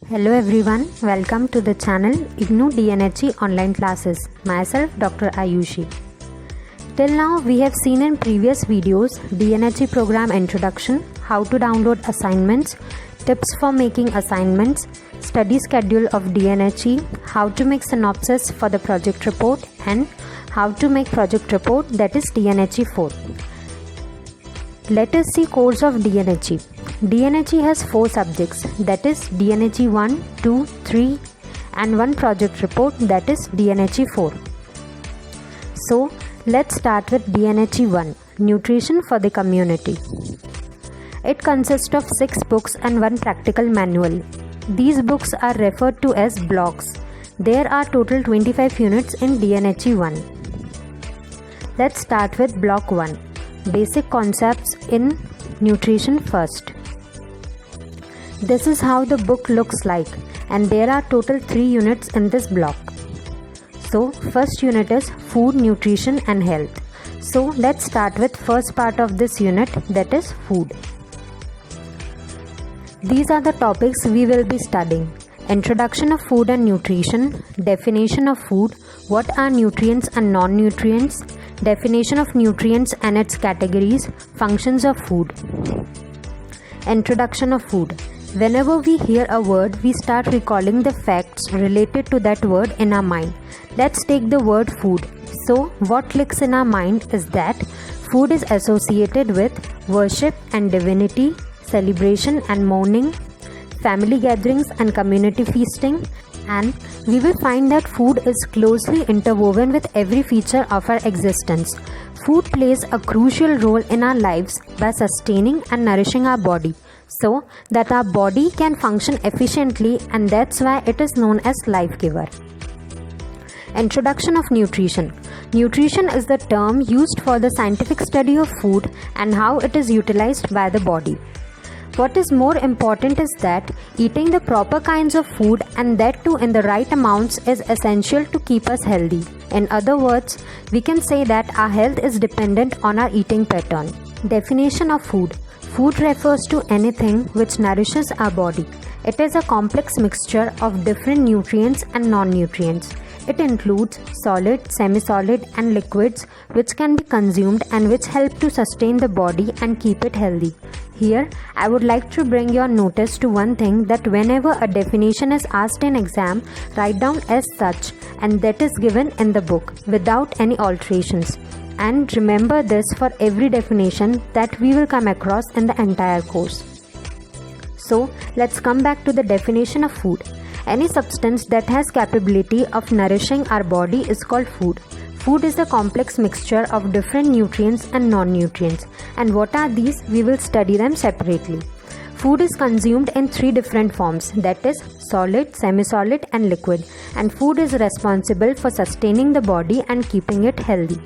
Hello everyone, welcome to the channel IGNOU DNHE online classes. Myself Dr. Ayushi. Till now we have seen in previous videos DNHE program introduction, how to download assignments, tips for making assignments, study schedule of DNHE, how to make synopsis for the project report and how to make project report, that is DNHE 4. Let us see course of DNHE. DNHE has 4 subjects, that is DNHE 1, 2, 3 and one project report, that is DNHE 4. So let's start with DNHE 1, Nutrition for the Community. It consists of 6 books and 1 practical manual. These books are referred to as blocks. There are total 25 units in DNHE 1. Let's start with block 1, Basic Concepts in Nutrition first. This is how the book looks like, and there are total 3 units in this block. So first unit is Food, Nutrition and Health. So let's start with first part of this unit, that is food. These are the topics we will be studying: introduction of food and nutrition, definition of food, what are nutrients and non-nutrients, definition of nutrients and its categories, functions of food. Introduction of food. Whenever we hear a word, we start recalling the facts related to that word in our mind. Let's take the word food. So, what clicks in our mind is that food is associated with worship and divinity, celebration and mourning, family gatherings and community feasting, and we will find that food is closely interwoven with every feature of our existence. Food plays a crucial role in our lives by sustaining and nourishing our body, so that our body can function efficiently, and that's why it is known as life giver. Introduction of nutrition. Nutrition is the term used for the scientific study of food and how it is utilized by the body. What is more important is that eating the proper kinds of food, and that too in the right amounts, is essential to keep us healthy. In other words, we can say that our health is dependent on our eating pattern. Definition of food. Food refers to anything which nourishes our body. It is a complex mixture of different nutrients and non-nutrients. It includes solid, semi-solid and liquids which can be consumed and which help to sustain the body and keep it healthy. Here, I would like to bring your notice to one thing, that whenever a definition is asked in exam, write down as such, and that is given in the book without any alterations. And remember this for every definition that we will come across in the entire course. So let's come back to the definition of food. Any substance that has capability of nourishing our body is called food. Food is a complex mixture of different nutrients and non-nutrients. And what are these? We will study them separately. Food is consumed in 3 different forms, that is solid, semi-solid and liquid. And food is responsible for sustaining the body and keeping it healthy.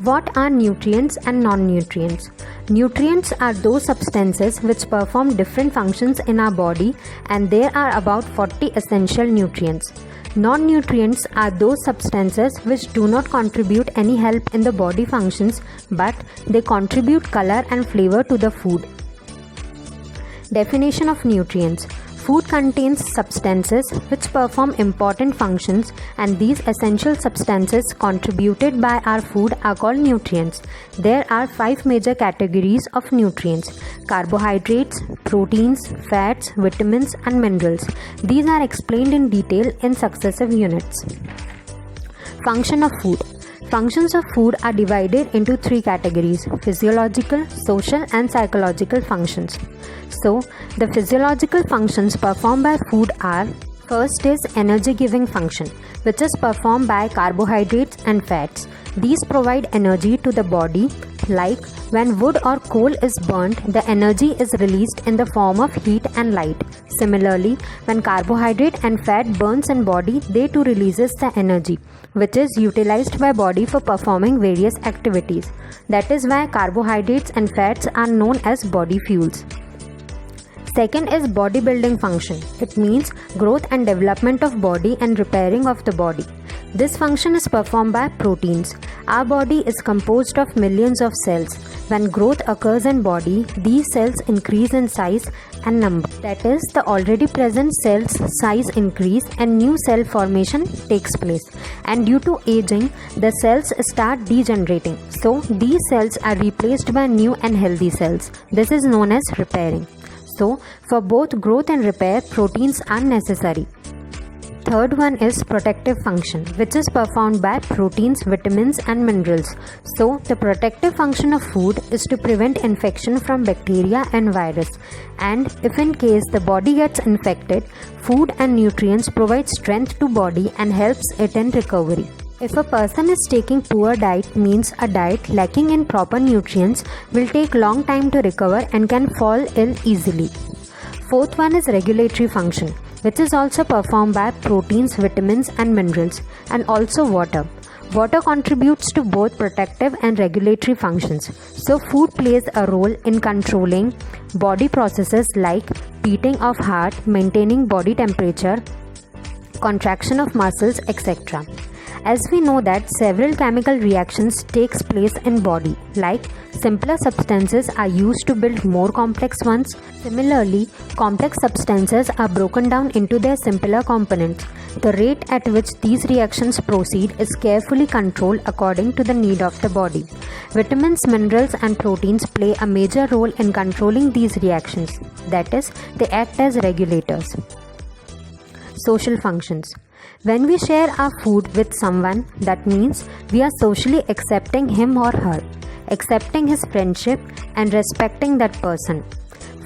What are nutrients and non-nutrients? Nutrients are those substances which perform different functions in our body, and there are about 40 essential nutrients. Non-nutrients are those substances which do not contribute any help in the body functions, but they contribute color and flavor to the food. Definition of nutrients. Food contains substances which perform important functions, and these essential substances contributed by our food are called nutrients. There are 5 major categories of nutrients: carbohydrates, proteins, fats, vitamins and minerals. These are explained in detail in successive units. Function of food. Functions of food are divided into 3 categories: physiological, social and psychological functions. So, the physiological functions performed by food are: first is energy giving function, which is performed by carbohydrates and fats. These provide energy to the body, like when wood or coal is burnt, the energy is released in the form of heat and light. Similarly, when carbohydrate and fat burns in body, they too releases the energy, which is utilized by body for performing various activities. That is why carbohydrates and fats are known as body fuels. Second is bodybuilding function. It means growth and development of body and repairing of the body. This function is performed by proteins. Our body is composed of millions of cells. When growth occurs in body, these cells increase in size and number. That is, the already present cells' size increase and new cell formation takes place. And due to aging, the cells start degenerating. So, these cells are replaced by new and healthy cells. This is known as repairing. So, for both growth and repair, proteins are necessary. Third one is protective function, which is performed by proteins, vitamins and minerals. So, the protective function of food is to prevent infection from bacteria and virus. And if in case the body gets infected, food and nutrients provide strength to body and helps it in recovery. If a person is taking poor diet, means a diet lacking in proper nutrients will take long time to recover and can fall ill easily. Fourth one is regulatory function, which is also performed by proteins, vitamins and minerals, and also water. Water contributes to both protective and regulatory functions. So food plays a role in controlling body processes like beating of heart, maintaining body temperature, contraction of muscles, etc. As we know that several chemical reactions takes place in body, like simpler substances are used to build more complex ones. Similarly, complex substances are broken down into their simpler components. The rate at which these reactions proceed is carefully controlled according to the need of the body. Vitamins, minerals and proteins play a major role in controlling these reactions. That is, they act as regulators. Social functions. When we share our food with someone, that means we are socially accepting him or her, accepting his friendship and respecting that person.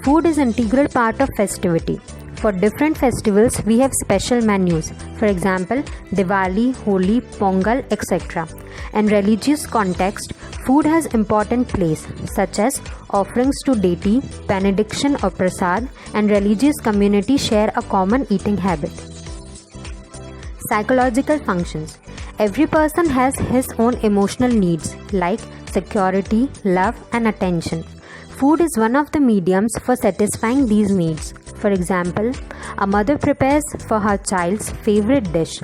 Food is an integral part of festivity. For different festivals, we have special menus. For example, Diwali, Holi, Pongal, etc. In religious context, food has important place such as offerings to deity, benediction or prasad, and religious community share a common eating habit. Psychological functions. Every person has his own emotional needs like security, love and attention. Food is one of the mediums for satisfying these needs. For example, a mother prepares for her child's favorite dish.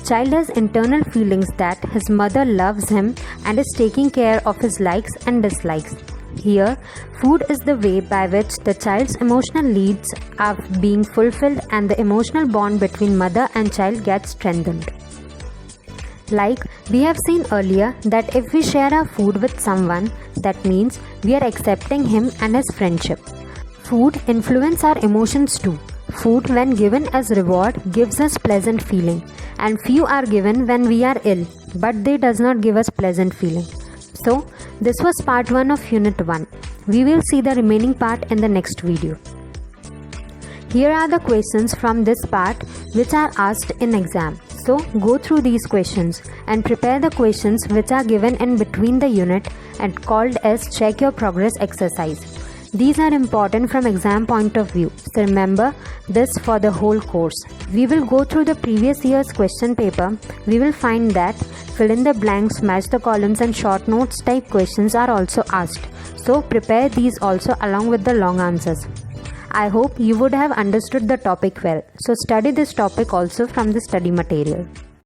Child has internal feelings that his mother loves him and is taking care of his likes and dislikes. Here, food is the way by which the child's emotional needs are being fulfilled and the emotional bond between mother and child gets strengthened. Like we have seen earlier that if we share our food with someone, that means we are accepting him and his friendship. Food influences our emotions too. Food when given as reward gives us pleasant feeling, and few are given when we are ill, but they does not give us pleasant feeling. So, this was part 1 of Unit 1. We will see the remaining part in the next video. Here are the questions from this part which are asked in exam. So, go through these questions and prepare the questions which are given in between the unit and called as Check Your Progress exercise. These are important from exam point of view, so remember this for the whole course. We will go through the previous year's question paper. We will find that fill in the blanks, match the columns and short notes type questions are also asked. So prepare these also along with the long answers. I hope you would have understood the topic well. So study this topic also from the study material.